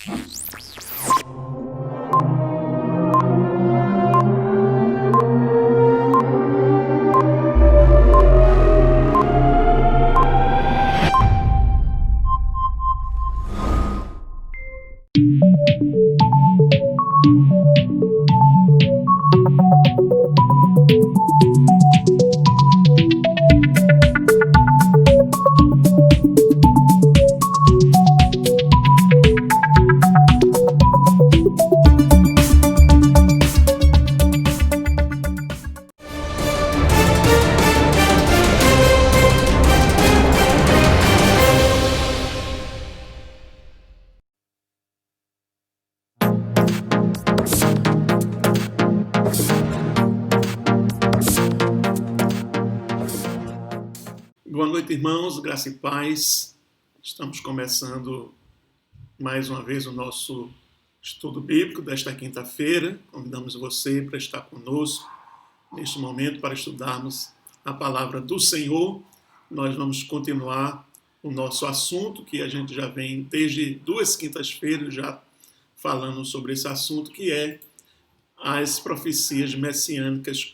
Boa noite, irmãos, graça e paz. Estamos começando mais uma vez o nosso estudo bíblico desta quinta-feira. Convidamos você para estar conosco neste momento para estudarmos a palavra do Senhor. Nós vamos continuar o nosso assunto, que a gente já vem desde 2 quintas-feiras já falando sobre esse assunto, que é as profecias messiânicas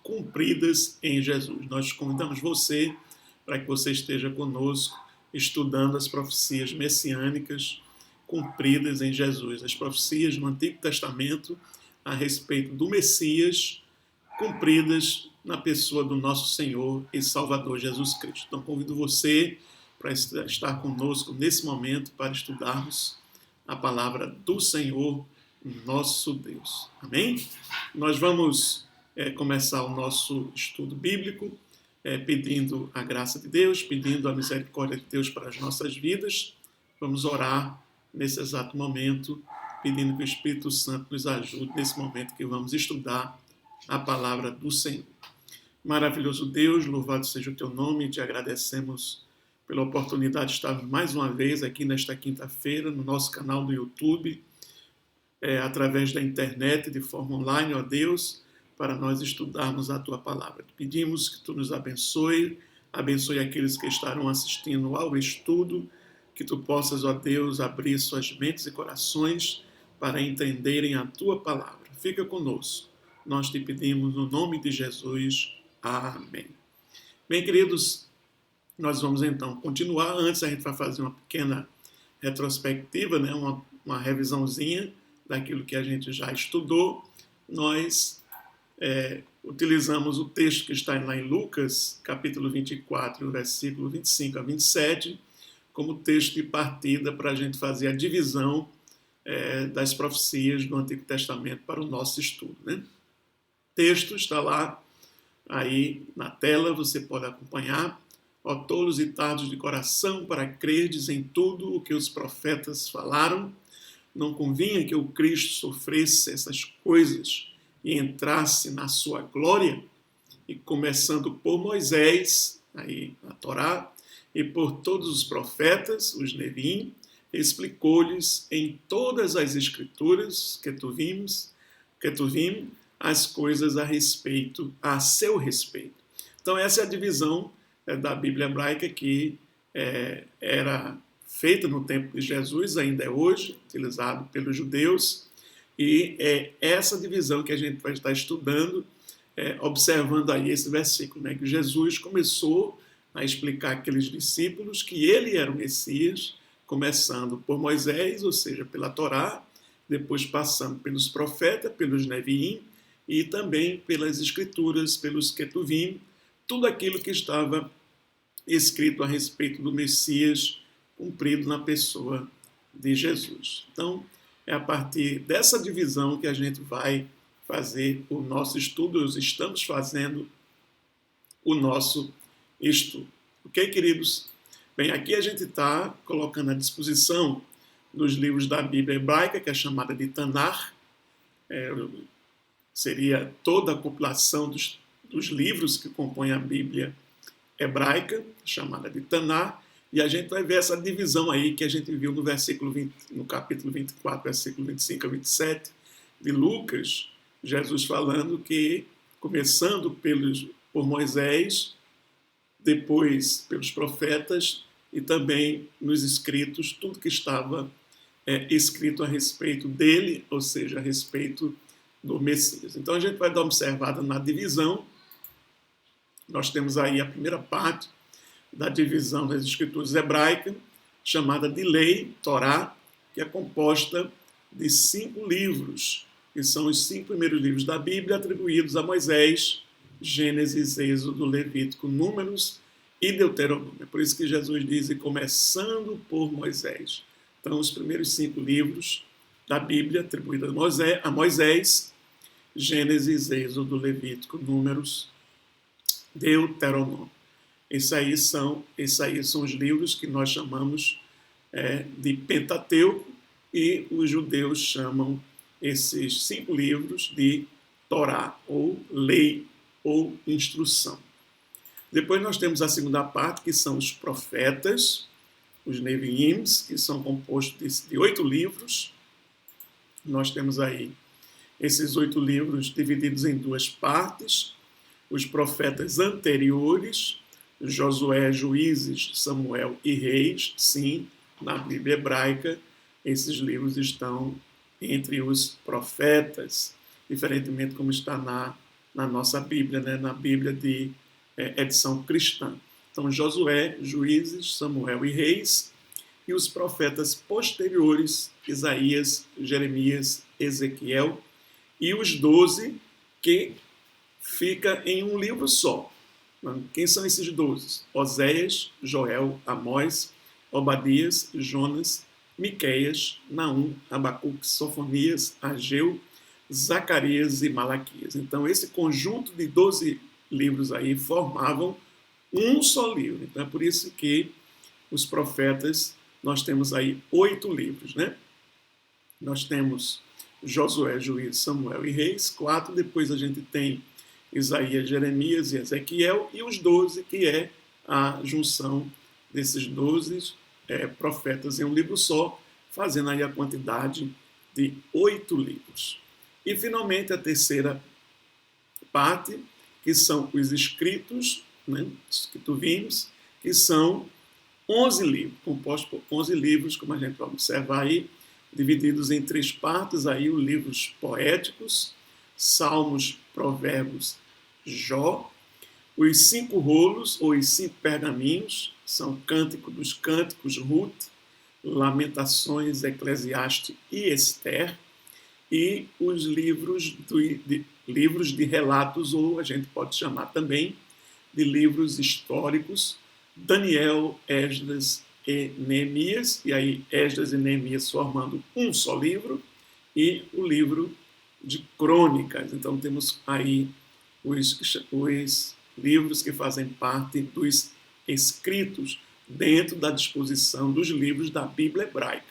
cumpridas em Jesus. Nós convidamos você para que você esteja conosco estudando as profecias messiânicas cumpridas em Jesus, as profecias no Antigo Testamento a respeito do Messias, cumpridas na pessoa do nosso Senhor e Salvador Jesus Cristo. Então, convido você para estar conosco nesse momento para estudarmos a palavra do Senhor, nosso Deus. Amém? Nós vamos começar o nosso estudo bíblico pedindo a graça de Deus, pedindo a misericórdia de Deus para as nossas vidas. Vamos orar nesse exato momento, pedindo que o Espírito Santo nos ajude nesse momento que vamos estudar a palavra do Senhor. Maravilhoso Deus, louvado seja o teu nome, te agradecemos pela oportunidade de estar mais uma vez aqui nesta quinta-feira no nosso canal do YouTube, através da internet, de forma online, ó Deus, para nós estudarmos a tua palavra. Pedimos que tu nos abençoe aqueles que estarão assistindo ao estudo, que tu possas, ó Deus, abrir suas mentes e corações para entenderem a tua palavra. Fica conosco. Nós te pedimos no nome de Jesus. Amém. Bem, queridos, nós vamos então continuar. Antes a gente vai fazer uma pequena retrospectiva, né? uma revisãozinha daquilo que a gente já estudou. Nós utilizamos o texto que está lá em Lucas, capítulo 24, versículo 25 a 27, como texto de partida para a gente fazer a divisão das profecias do Antigo Testamento para o nosso estudo, né? O texto está lá, aí na tela, você pode acompanhar. Ó tolos e tardos de coração, para crerdes em tudo o que os profetas falaram, não convinha que o Cristo sofresse essas coisas e entrasse na sua glória? E começando por Moisés, aí na Torá, e por todos os profetas, os Nevim, explicou-lhes em todas as escrituras que tu vimos, as coisas a seu respeito. Então essa é a divisão da Bíblia hebraica que era feita no tempo de Jesus, ainda é hoje, utilizado pelos judeus, e é essa divisão que a gente vai estar estudando, observando aí esse versículo, né, que Jesus começou a explicar àqueles discípulos que ele era o Messias, começando por Moisés, ou seja, pela Torá, depois passando pelos profetas, pelos Neviim, e também pelas Escrituras, pelos Ketuvim, tudo aquilo que estava escrito a respeito do Messias cumprido na pessoa de Jesus. Então, é a partir dessa divisão que a gente vai fazer o nosso estudo. Nós estamos fazendo o nosso estudo. Ok, queridos? Bem, aqui a gente está colocando à disposição dos livros da Bíblia hebraica, que é chamada de Tanar. Seria toda a compilação dos livros que compõem a Bíblia hebraica, chamada de Tanar. E a gente vai ver essa divisão aí que a gente viu no no capítulo 24, versículo 25 a 27 de Lucas, Jesus falando que, começando por Moisés, depois pelos profetas e também nos escritos, tudo que estava escrito a respeito dele, ou seja, a respeito do Messias. Então a gente vai dar uma observada na divisão. Nós temos aí a primeira parte da divisão das escrituras hebraicas, chamada de Lei, Torá, que é composta de 5 livros, que são os 5 primeiros livros da Bíblia atribuídos a Moisés: Gênesis, Êxodo, Levítico, Números e Deuteronômio. É por isso que Jesus diz: começando por Moisés. Então, os primeiros 5 livros da Bíblia atribuídos a Moisés: Gênesis, Êxodo, Levítico, Números, Deuteronômio. Esses aí são os livros que nós chamamos de Pentateuco, e os judeus chamam esses 5 livros de Torá, ou lei, ou instrução. Depois nós temos a segunda parte, que são os profetas, os Neviim, que são compostos de 8 livros. Nós temos aí esses 8 livros divididos em 2 partes: os profetas anteriores, Josué, Juízes, Samuel e Reis. Sim, na Bíblia hebraica, esses livros estão entre os profetas, diferentemente como está na nossa Bíblia, né? Na Bíblia de edição cristã. Então, Josué, Juízes, Samuel e Reis, e os profetas posteriores, Isaías, Jeremias, Ezequiel, e os 12 que fica em um livro só. Quem são esses 12? Oséias, Joel, Amós, Obadias, Jonas, Miqueias, Naum, Abacuque, Sofonias, Ageu, Zacarias e Malaquias. Então, esse conjunto de 12 livros aí formavam um só livro. Então, é por isso que os profetas, nós temos aí 8 livros, né? Nós temos Josué, Juízes, Samuel e Reis, 4. Depois a gente tem Isaías, Jeremias e Ezequiel, e os 12, que é a junção desses 12 profetas em um livro só, fazendo aí a quantidade de 8 livros. E, finalmente, a terceira parte, que são os escritos, né, escrituvimos, que são 11 livros, compostos por 11 livros, como a gente vai observar aí, divididos em 3 partes, aí os livros poéticos, Salmos, Provérbios, Jó. Os 5 rolos, ou os 5 pergaminhos, são Cântico dos Cânticos, Ruth, Lamentações, Eclesiastes e Esther. E os livros de relatos, ou a gente pode chamar também de livros históricos, Daniel, Esdras e Neemias, e aí Esdras e Neemias formando um só livro, e o livro de Crônicas. Então temos aí os livros que fazem parte dos escritos dentro da disposição dos livros da Bíblia hebraica.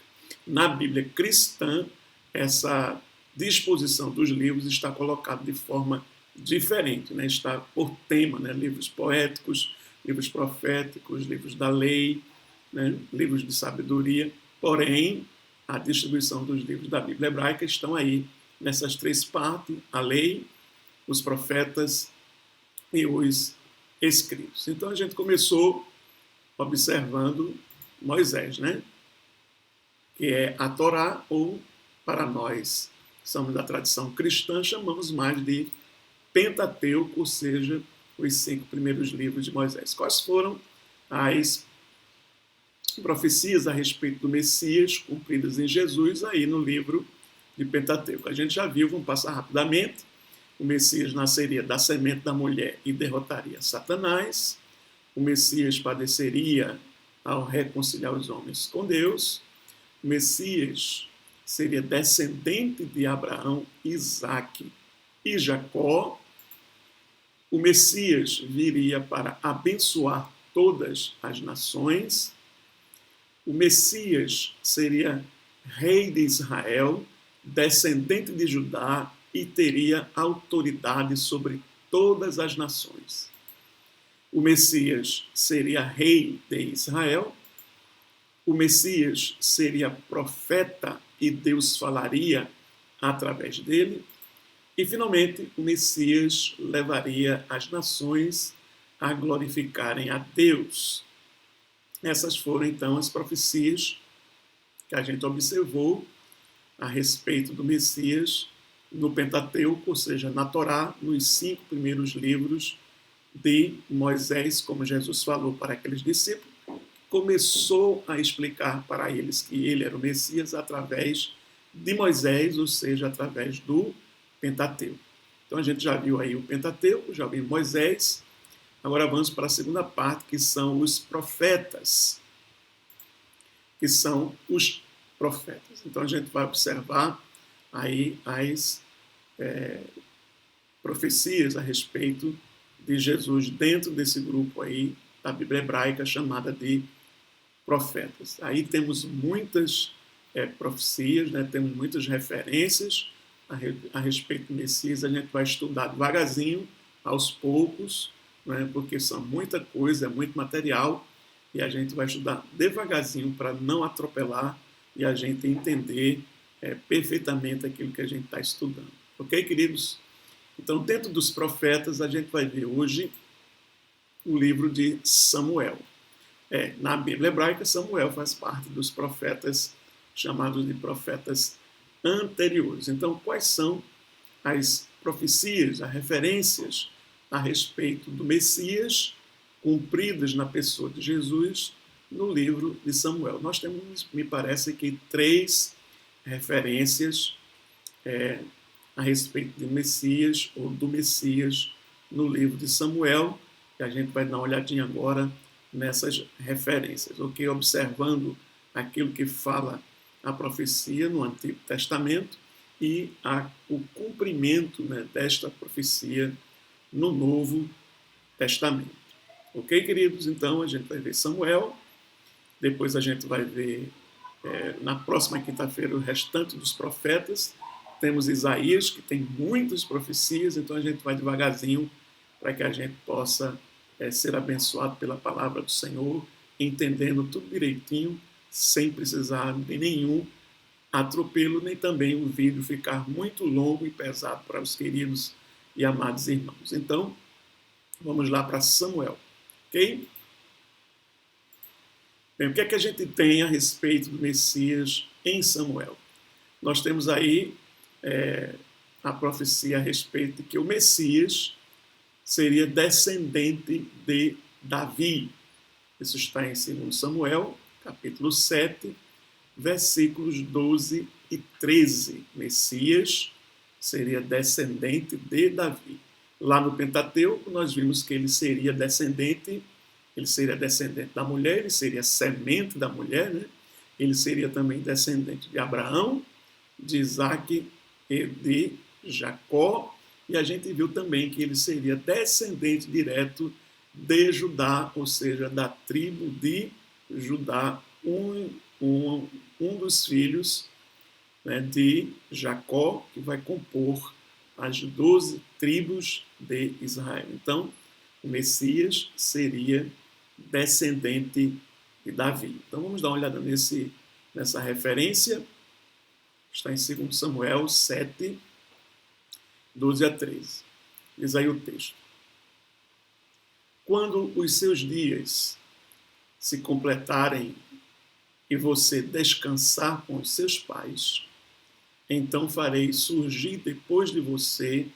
Na Bíblia cristã, essa disposição dos livros está colocada de forma diferente, né? Está por tema, né? Livros poéticos, livros proféticos, livros da lei, né? Livros de sabedoria. Porém, a distribuição dos livros da Bíblia hebraica estão aí nessas 3 partes: a lei, os profetas e os escritos. Então a gente começou observando Moisés, né? Que é a Torá, ou para nós, somos da tradição cristã, chamamos mais de Pentateuco, ou seja, os 5 primeiros livros de Moisés. Quais foram as profecias a respeito do Messias cumpridas em Jesus aí no livro de Pentateuco? A gente já viu, vamos passar rapidamente. O Messias nasceria da semente da mulher e derrotaria Satanás. O Messias padeceria ao reconciliar os homens com Deus. O Messias seria descendente de Abraão, Isaque e Jacó. O Messias viria para abençoar todas as nações. O Messias seria rei de Israel, descendente de Judá, e teria autoridade sobre todas as nações. O Messias seria rei de Israel. O Messias seria profeta e Deus falaria através dele. E, finalmente, o Messias levaria as nações a glorificarem a Deus. Essas foram, então, as profecias que a gente observou a respeito do Messias no Pentateuco, ou seja, na Torá, nos 5 primeiros livros de Moisés, como Jesus falou para aqueles discípulos, começou a explicar para eles que ele era o Messias através de Moisés, ou seja, através do Pentateuco. Então a gente já viu aí o Pentateuco, já viu Moisés. Agora vamos para a segunda parte, que são os profetas. Então a gente vai observar aí as profecias a respeito de Jesus dentro desse grupo aí da Bíblia hebraica chamada de profetas. Aí temos muitas profecias, né? Temos muitas referências a respeito do Messias. A gente vai estudar devagarzinho, aos poucos, né? Porque são muita coisa, é muito material, e a gente vai estudar devagarzinho para não atropelar e a gente entender perfeitamente aquilo que a gente está estudando. Ok, queridos? Então, dentro dos profetas, a gente vai ver hoje o livro de Samuel. Na Bíblia hebraica, Samuel faz parte dos profetas chamados de profetas anteriores. Então, quais são as profecias, as referências a respeito do Messias cumpridas na pessoa de Jesus no livro de Samuel? Nós temos, me parece que, 3 referências a respeito de Messias ou do Messias no livro de Samuel, que a gente vai dar uma olhadinha agora nessas referências, ok? Observando aquilo que fala a profecia no Antigo Testamento e o cumprimento, né, desta profecia no Novo Testamento. Ok, queridos? Então a gente vai ver Samuel, depois a gente vai ver na próxima quinta-feira o restante dos profetas. Temos Isaías, que tem muitas profecias, então a gente vai devagarzinho para que a gente possa ser abençoado pela palavra do Senhor, entendendo tudo direitinho, sem precisar de nenhum atropelo, nem também o vídeo ficar muito longo e pesado para os queridos e amados irmãos. Então, vamos lá para Samuel, ok? Bem, o que é que a gente tem a respeito do Messias em Samuel? Nós temos aí a profecia a respeito de que o Messias seria descendente de Davi. Isso está em 2 Samuel, capítulo 7, versículos 12 e 13. Messias seria descendente de Davi. Lá no Pentateuco, nós vimos que ele seria descendente da mulher, ele seria semente da mulher, né? Ele seria também descendente de Abraão, de Isaac e de Jacó, e a gente viu também que ele seria descendente direto de Judá, ou seja, da tribo de Judá, um dos filhos, né, de Jacó, que vai compor as 12 tribos de Israel. Então, o Messias seria descendente de Davi. Então, vamos dar uma olhada nessa referência. Está em 2 Samuel 7, 12 a 13. Diz aí o texto. Quando os seus dias se completarem e você descansar com os seus pais, então farei surgir depois de você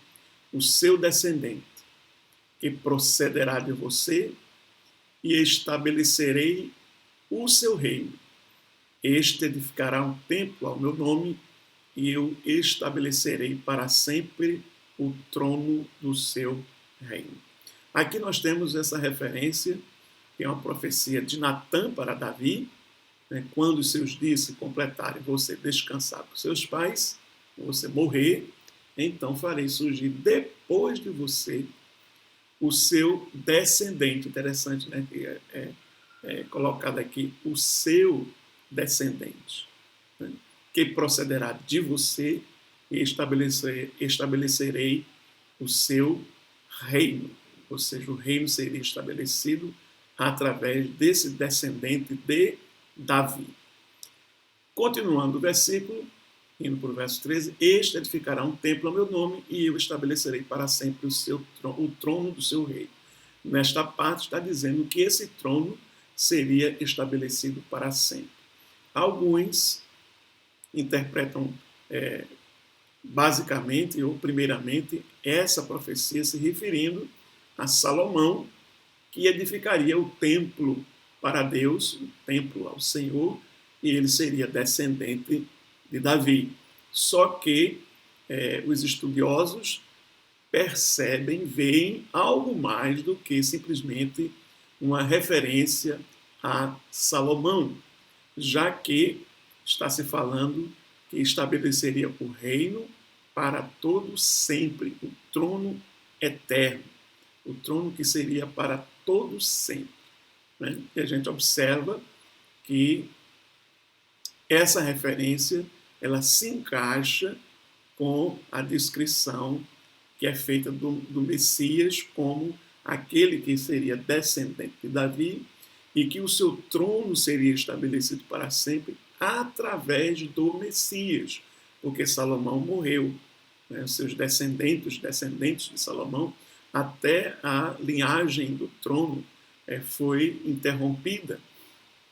o seu descendente, que procederá de você, e estabelecerei o seu reino. Este edificará um templo ao meu nome, e eu estabelecerei para sempre o trono do seu reino. Aqui nós temos essa referência, que é uma profecia de Natã para Davi, né? Quando os seus dias se completarem, você descansar com seus pais, você morrer, então farei surgir depois de você o seu descendente. Interessante, né? Que é colocado aqui o seu descendente, né? Que procederá de você e estabelecerei o seu reino. Ou seja, o reino seria estabelecido através desse descendente de Davi. Continuando o versículo, indo para o verso 13, este edificará um templo ao meu nome e eu estabelecerei para sempre o trono do seu rei. Nesta parte está dizendo que esse trono seria estabelecido para sempre. Alguns interpretam basicamente ou primeiramente essa profecia se referindo a Salomão, que edificaria o templo para Deus, o templo ao Senhor, e ele seria descendente de Davi. Só que os estudiosos percebem, veem algo mais do que simplesmente uma referência a Salomão, já que está se falando que estabeleceria o reino para todo sempre, o trono eterno, o trono que seria para todo sempre. Né? E a gente observa que essa referência ela se encaixa com a descrição que é feita do Messias como aquele que seria descendente de Davi e que o seu trono seria estabelecido para sempre através do Messias, porque Salomão morreu, né? Os seus descendentes de Salomão, até a linhagem do trono foi interrompida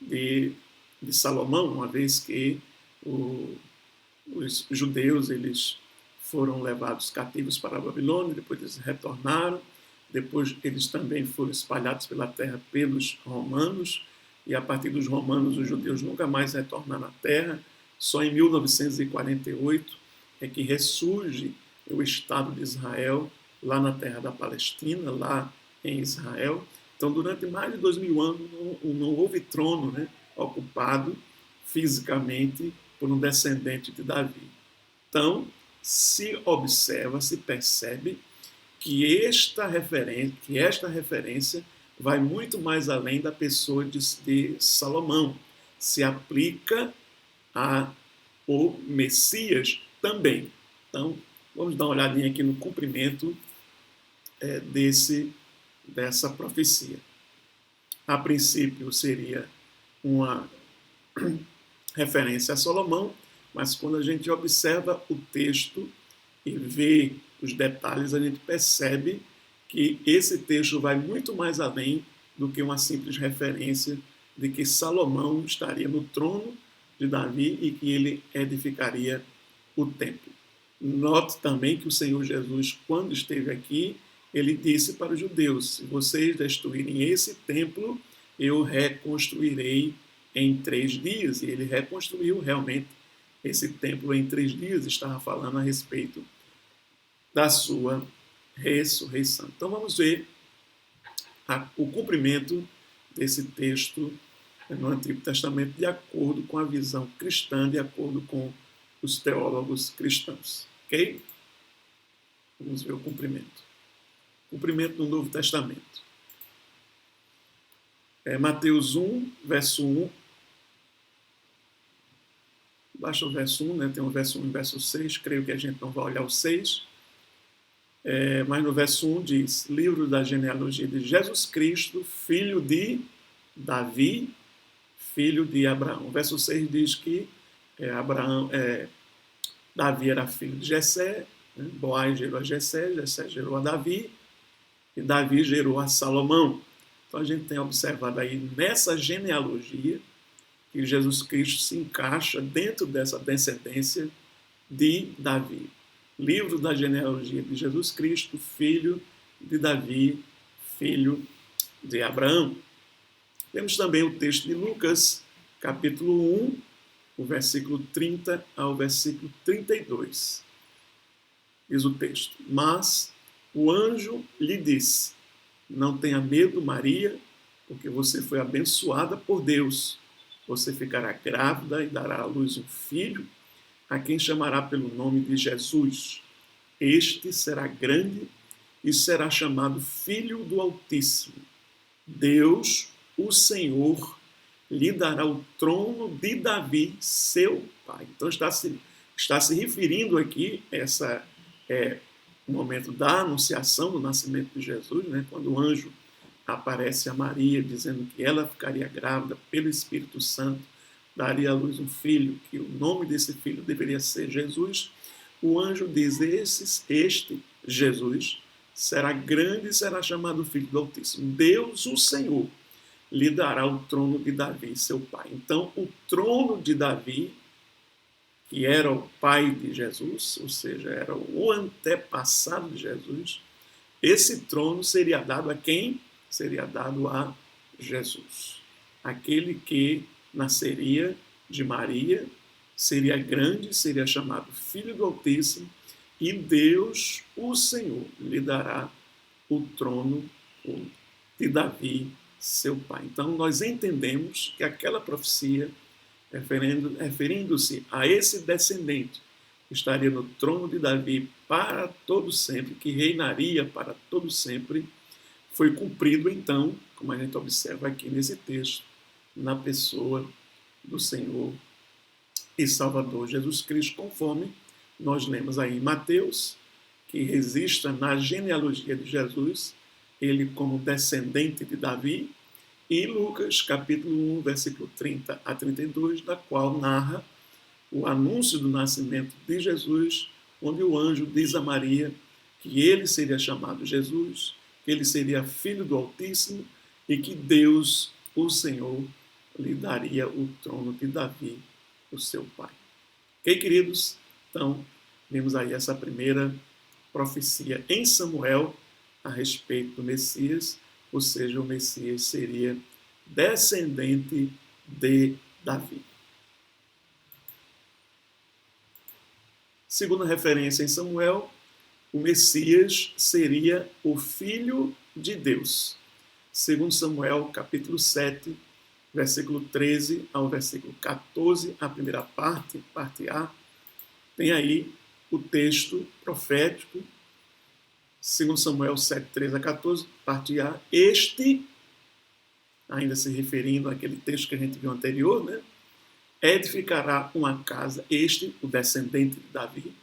de Salomão, uma vez que os judeus eles foram levados cativos para a Babilônia, depois eles retornaram, depois eles também foram espalhados pela terra pelos romanos, e a partir dos romanos os judeus nunca mais retornaram à terra. Só em 1948 é que ressurge o Estado de Israel lá na terra da Palestina, lá em Israel. Então, durante mais de 2000 anos não houve trono, né, ocupado fisicamente por um descendente de Davi. Então, se observa, se percebe que esta referência vai muito mais além da pessoa de Salomão. Se aplica ao Messias também. Então, vamos dar uma olhadinha aqui no cumprimento dessa profecia. A princípio seria uma referência a Salomão, mas quando a gente observa o texto e vê os detalhes, a gente percebe que esse texto vai muito mais além do que uma simples referência de que Salomão estaria no trono de Davi e que ele edificaria o templo. Note também que o Senhor Jesus, quando esteve aqui, ele disse para os judeus: se vocês destruírem esse templo, eu reconstruirei em 3 dias. E ele reconstruiu realmente esse templo em 3 dias, estava falando a respeito da sua ressurreição. Então vamos ver o cumprimento desse texto no Antigo Testamento de acordo com a visão cristã, de acordo com os teólogos cristãos. Ok? Vamos ver o cumprimento. Cumprimento do Novo Testamento. Mateus 1, verso 1. Baixa o verso 1, né? Tem o verso 1 e o verso 6. Creio que a gente não vai olhar o 6. Mas no verso 1 diz: livro da genealogia de Jesus Cristo, filho de Davi, filho de Abraão. O verso 6 diz que Davi era filho de Jessé, né? Boaz gerou a Jessé, Jessé gerou a Davi, e Davi gerou a Salomão. Então a gente tem observado aí nessa genealogia que Jesus Cristo se encaixa dentro dessa descendência de Davi. Livro da genealogia de Jesus Cristo, filho de Davi, filho de Abraão. Temos também o texto de Lucas, capítulo 1, o versículo 30 ao versículo 32. Diz o texto: mas o anjo lhe disse: não tenha medo, Maria, porque você foi abençoada por Deus. Você ficará grávida e dará à luz um filho, a quem chamará pelo nome de Jesus. Este será grande e será chamado Filho do Altíssimo. Deus, o Senhor, lhe dará o trono de Davi, seu pai. Então está se referindo aqui, essa o momento da anunciação do nascimento de Jesus, né, quando o anjo aparece a Maria dizendo que ela ficaria grávida pelo Espírito Santo, daria à luz um filho, que o nome desse filho deveria ser Jesus. O anjo diz: este Jesus será grande e será chamado Filho do Altíssimo. Deus, o Senhor, lhe dará o trono de Davi, seu pai. Então, o trono de Davi, que era o pai de Jesus, ou seja, era o antepassado de Jesus, esse trono seria dado a quem? Seria dado a Jesus. Aquele que nasceria de Maria, seria grande, seria chamado Filho do Altíssimo, e Deus, o Senhor, lhe dará o trono de Davi, seu pai. Então, nós entendemos que aquela profecia, referindo-se a esse descendente, que estaria no trono de Davi para todo sempre, que reinaria para todo sempre, foi cumprido, então, como a gente observa aqui nesse texto, na pessoa do Senhor e Salvador Jesus Cristo, conforme nós lemos aí em Mateus, que registra na genealogia de Jesus, ele como descendente de Davi, e Lucas, capítulo 1, versículo 30 a 32, da qual narra o anúncio do nascimento de Jesus, onde o anjo diz a Maria que ele seria chamado Jesus, que ele seria filho do Altíssimo e que Deus, o Senhor, lhe daria o trono de Davi, o seu pai. Ok, queridos? Então, vimos aí essa primeira profecia em Samuel a respeito do Messias, ou seja, o Messias seria descendente de Davi. Segunda referência em Samuel, o Messias seria o Filho de Deus. Segundo Samuel, capítulo 7, versículo 13 ao versículo 14, a primeira parte A, tem aí o texto profético, segundo Samuel 7, 13 a 14, parte A, este, ainda se referindo àquele texto que a gente viu anterior, né? Edificará uma casa, este, o descendente de Davi,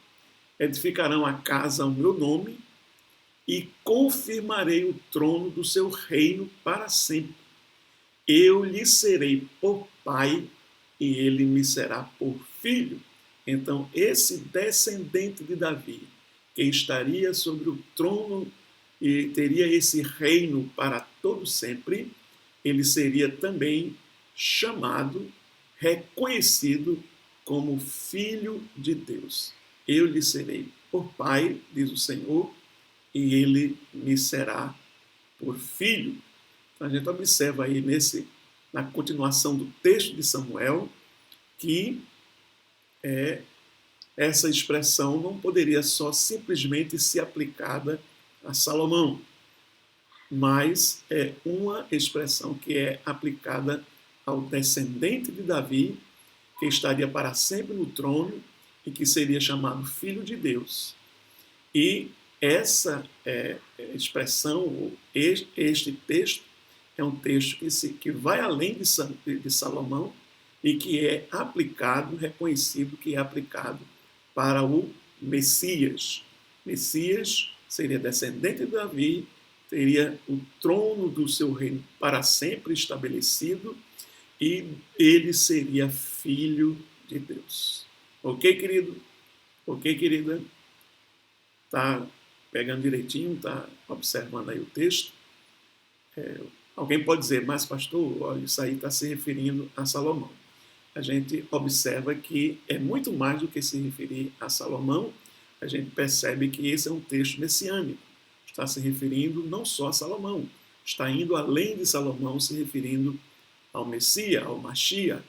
edificarão a casa ao meu nome e confirmarei o trono do seu reino para sempre. Eu lhe serei por pai e ele me será por filho. Então, esse descendente de Davi, que estaria sobre o trono e teria esse reino para todo sempre, ele seria também chamado, reconhecido como Filho de Deus. Eu lhe serei por pai, diz o Senhor, e ele me será por filho. Então, a gente observa aí na continuação do texto de Samuel que essa expressão não poderia só simplesmente ser aplicada a Salomão, mas é uma expressão que é aplicada ao descendente de Davi, que estaria para sempre no trono e que seria chamado Filho de Deus. E essa expressão, este texto, é um texto que vai além de Salomão e que é aplicado, reconhecido que é aplicado para o Messias. Messias seria descendente de Davi, teria o trono do seu reino para sempre estabelecido e ele seria filho de Deus. Ok, querido? Ok, querida? Tá pegando direitinho, tá observando aí o texto? Alguém pode dizer, mas pastor, olha, isso aí está se referindo a Salomão. A gente observa que é muito mais do que se referir a Salomão. A gente percebe que esse é um texto messiânico. Está se referindo não só a Salomão, está indo além de Salomão, se referindo ao Messias, ao Mashiach,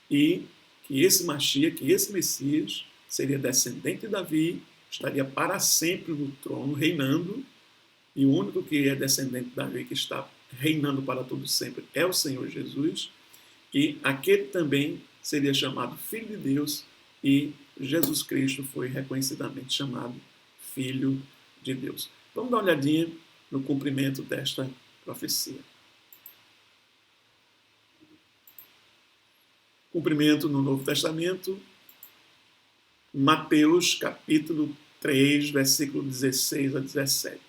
e que esse Mashiach, que esse Messias, seria descendente de Davi, estaria para sempre no trono, reinando, e o único que é descendente de Davi, que está reinando para todo sempre, é o Senhor Jesus, e aquele também seria chamado Filho de Deus, e Jesus Cristo foi reconhecidamente chamado Filho de Deus. Vamos dar uma olhadinha no cumprimento desta profecia. Cumprimento no Novo Testamento, Mateus capítulo 3, versículo 16 a 17.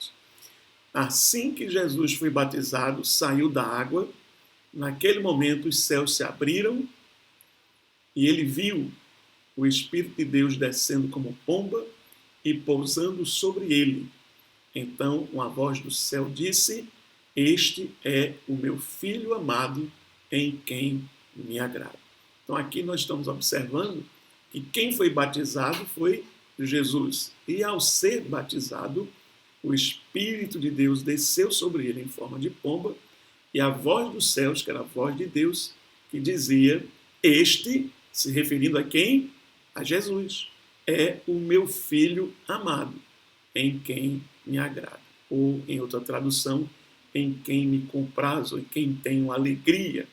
Assim que Jesus foi batizado, saiu da água, naquele momento os céus se abriram e ele viu o Espírito de Deus descendo como pomba e pousando sobre ele. Então uma voz do céu disse: Este é o meu Filho amado, em quem me agrado. Então aqui nós estamos observando que quem foi batizado foi Jesus. E ao ser batizado, o Espírito de Deus desceu sobre ele em forma de pomba, e a voz dos céus, que era a voz de Deus, que dizia: este, se referindo a quem? A Jesus, é o meu filho amado, em quem me agrada. Ou, em outra tradução, em quem me comprazo, em quem tenho alegria.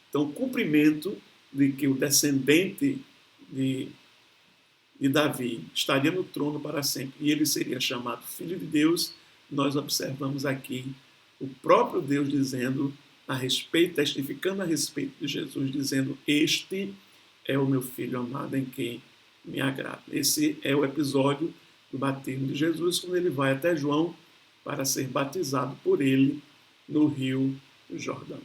Então, o cumprimento de que o descendente de Davi estaria no trono para sempre e ele seria chamado Filho de Deus, nós observamos aqui o próprio Deus dizendo a respeito, testificando a respeito de Jesus, dizendo: este é o meu Filho amado em quem me agrada. Esse é o episódio do batismo de Jesus, quando ele vai até João para ser batizado por ele no Rio Jordão.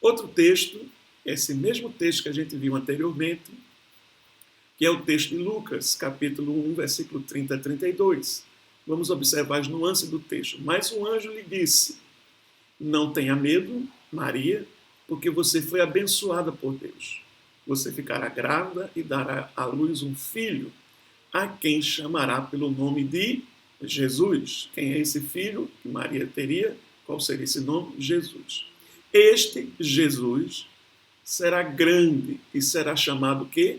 Outro texto, esse mesmo texto que a gente viu anteriormente, que é o texto de Lucas, capítulo 1, versículo 30 a 32. Vamos observar as nuances do texto. Mas o anjo lhe disse: não tenha medo, Maria, porque você foi abençoada por Deus. Você ficará grávida e dará à luz um filho, a quem chamará pelo nome de Jesus. Quem é esse filho que Maria teria? Qual seria esse nome? Jesus. Este Jesus será grande e será chamado o quê?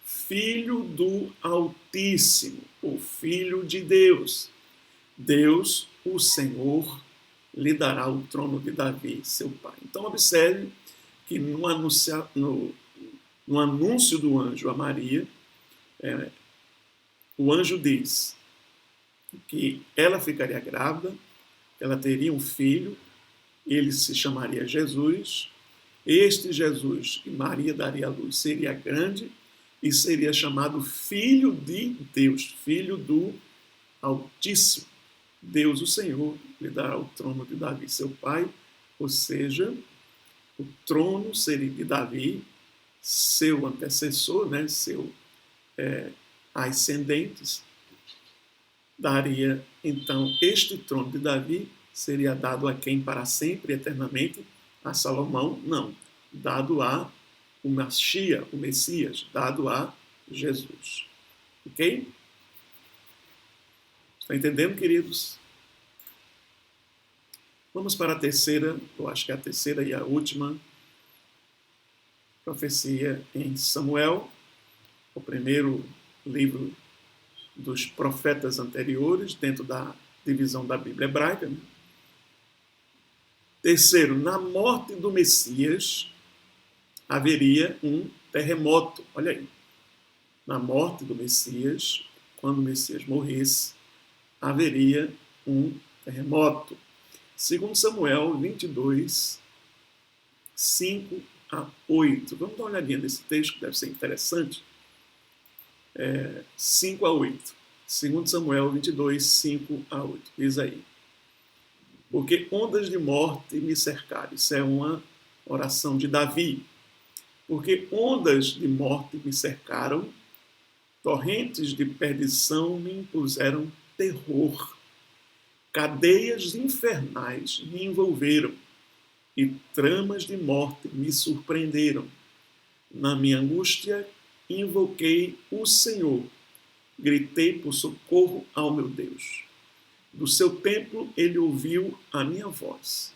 Filho do Altíssimo, o Filho de Deus. Deus, o Senhor, lhe dará o trono de Davi, seu pai. Então, observe que no anúncio do anjo a Maria, o anjo diz que ela ficaria grávida, ela teria um filho, ele se chamaria Jesus. Este Jesus que Maria daria à luz seria grande e seria chamado Filho de Deus, Filho do Altíssimo. Deus, o Senhor, lhe dará o trono de Davi, seu pai, ou seja, o trono seria de Davi, seu antecessor, né, seu ascendentes, daria, então, este trono de Davi seria dado a quem para sempre, eternamente? A Salomão? Não. Dado a o Mashiach, o Messias, dado a Jesus. Ok? Está entendendo, queridos? Vamos para a terceira, eu acho que é a terceira e a última profecia em Samuel, o primeiro livro dos profetas anteriores, dentro da divisão da Bíblia hebraica. Né? Terceiro, na morte do Messias, haveria um terremoto. Olha aí. Na morte do Messias, quando o Messias morresse, haveria um terremoto. Segundo Samuel 22, 5 a 8. Vamos dar uma olhadinha nesse texto, que deve ser interessante. 5 a 8. Segundo Samuel 22, 5 a 8. Diz aí: porque ondas de morte me cercaram. Isso é uma oração de Davi. Porque ondas de morte me cercaram, torrentes de perdição me impuseram terror. Cadeias infernais me envolveram e tramas de morte me surpreenderam. Na minha angústia, invoquei o Senhor. Gritei por socorro ao meu Deus. Do seu templo ele ouviu a minha voz,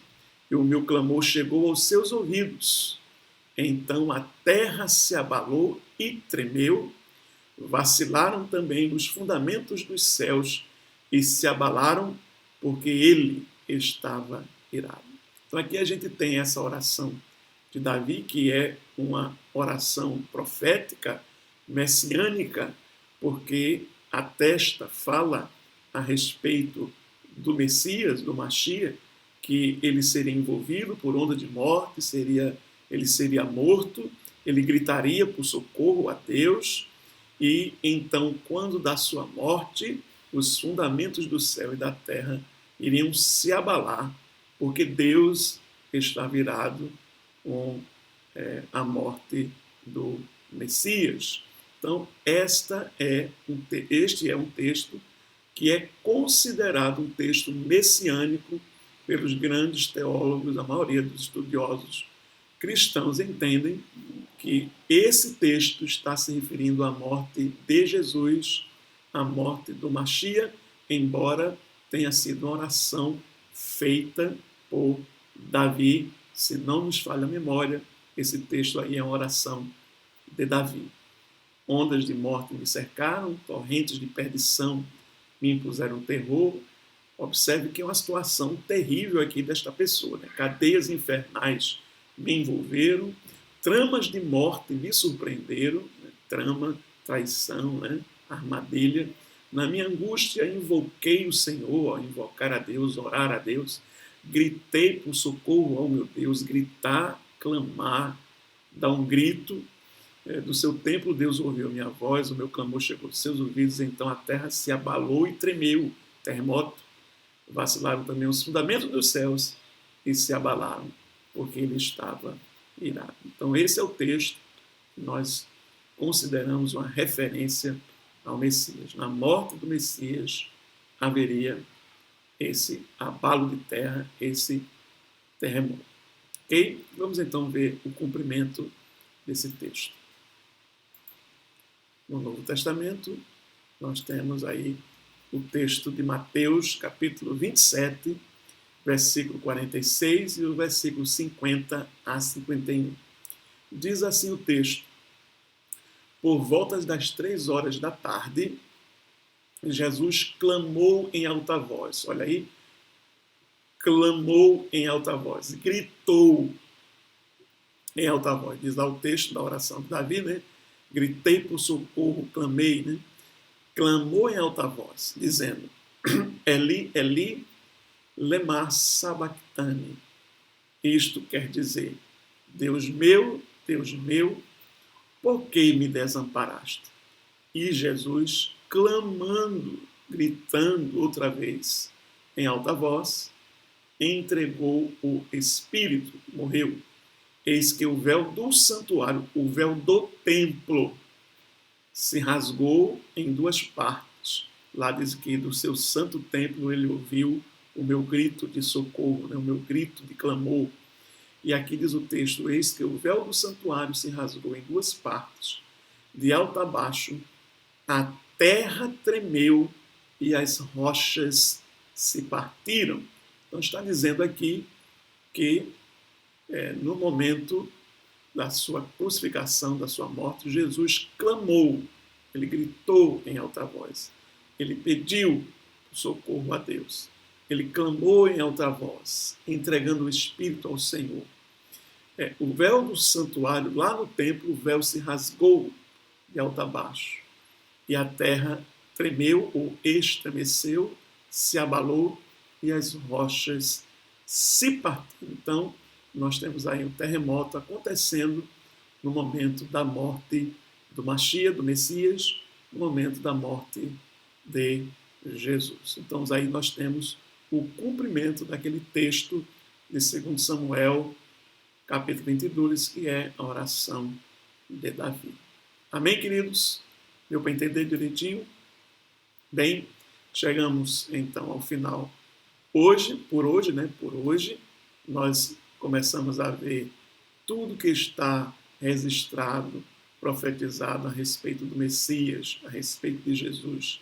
e o meu clamor chegou aos seus ouvidos. Então a terra se abalou e tremeu, vacilaram também os fundamentos dos céus e se abalaram, porque ele estava irado. Então aqui a gente tem essa oração de Davi, que é uma oração profética, messiânica, porque atesta, fala a respeito do Messias, do Mashiach, que ele seria envolvido por onda de morte, ele seria morto, ele gritaria por socorro a Deus, e então, quando da sua morte, os fundamentos do céu e da terra iriam se abalar, porque Deus está virado com a morte do Messias. Então, este é um texto que é considerado um texto messiânico pelos grandes teólogos, a maioria dos estudiosos cristãos entendem que esse texto está se referindo à morte de Jesus, à morte do Machia, embora tenha sido uma oração feita por Davi. Se não nos falha a memória, esse texto aí é uma oração de Davi. Ondas de morte me cercaram, torrentes de perdição me impuseram terror. Observe que é uma situação terrível aqui desta pessoa, né? Cadeias infernais me envolveram, tramas de morte me surpreenderam, né? Trama, traição, né? Armadilha. Na minha angústia invoquei o Senhor, invocar a Deus, orar a Deus, gritei por socorro ao meu Deus, gritar, clamar, dar um grito. Do seu templo Deus ouviu minha voz, o meu clamor chegou aos seus ouvidos, então a terra se abalou e tremeu, terremoto. Vacilaram também os fundamentos dos céus e se abalaram, porque ele estava irado. Então esse é o texto que nós consideramos uma referência ao Messias. Na morte do Messias haveria esse abalo de terra, esse terremoto. Ok? Vamos então ver o cumprimento desse texto. No Novo Testamento, nós temos aí o texto de Mateus, capítulo 27, versículo 46 e o versículo 50 a 51. Diz assim o texto: por volta das 3 horas da tarde, Jesus clamou em alta voz. Olha aí, clamou em alta voz, gritou em alta voz. Diz lá o texto da oração de Davi, né? Gritei por socorro, clamei, né? Clamou em alta voz, dizendo: Eli, Eli, lema sabachthani. Isto quer dizer: Deus meu, por que me desamparaste? E Jesus, clamando, gritando outra vez em alta voz, entregou o Espírito, morreu. Eis que o véu do santuário, o véu do templo, se rasgou em 2 partes. Lá diz que do seu santo templo ele ouviu o meu grito de socorro, né? O meu grito de clamor. E aqui diz o texto: eis que o véu do santuário se rasgou em 2 partes, de alto a baixo, a terra tremeu e as rochas se partiram. Então está dizendo aqui que no momento da sua crucificação, da sua morte, Jesus clamou, ele gritou em alta voz, ele pediu socorro a Deus, ele clamou em alta voz, entregando o Espírito ao Senhor. O véu do santuário, lá no templo, o véu se rasgou de alto a baixo, e a terra tremeu ou estremeceu, se abalou, e as rochas se partiram. Então, nós temos aí um terremoto acontecendo no momento da morte do Machia, do Messias, no momento da morte de Jesus. Então, aí nós temos o cumprimento daquele texto de 2 Samuel, capítulo 22, que é a oração de Davi. Amém, queridos? Deu para entender direitinho? Bem, chegamos então ao final. Por hoje, nós começamos a ver tudo que está registrado, profetizado a respeito do Messias, a respeito de Jesus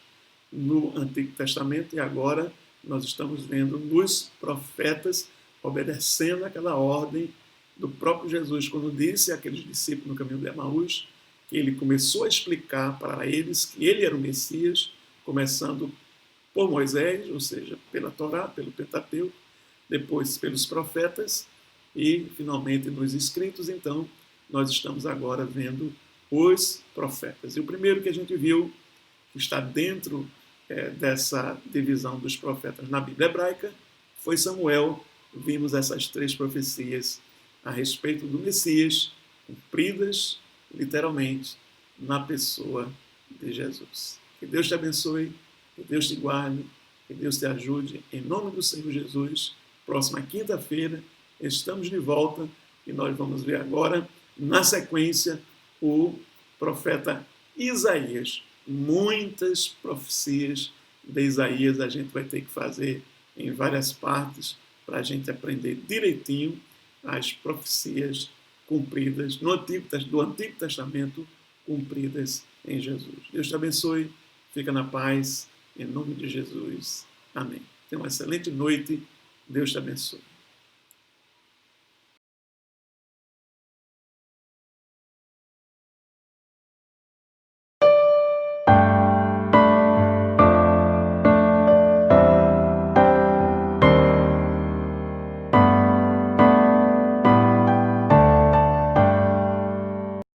no Antigo Testamento, e agora nós estamos vendo nos profetas obedecendo aquela ordem do próprio Jesus, quando disse àqueles discípulos no caminho de Emaús, que ele começou a explicar para eles que ele era o Messias, começando por Moisés, ou seja, pela Torá, pelo Pentateuco, depois pelos profetas e, finalmente, nos escritos. Então, nós estamos agora vendo os profetas. E o primeiro que a gente viu, que está dentro dessa divisão dos profetas na Bíblia hebraica, foi Samuel. Vimos essas 3 profecias a respeito do Messias, cumpridas, literalmente, na pessoa de Jesus. Que Deus te abençoe, que Deus te guarde, que Deus te ajude. Em nome do Senhor Jesus, próxima quinta-feira, estamos de volta e nós vamos ver agora, na sequência, o profeta Isaías. Muitas profecias de Isaías a gente vai ter que fazer em várias partes para a gente aprender direitinho as profecias cumpridas do Antigo Testamento, cumpridas em Jesus. Deus te abençoe, fica na paz, em nome de Jesus. Amém. Tenha uma excelente noite, Deus te abençoe.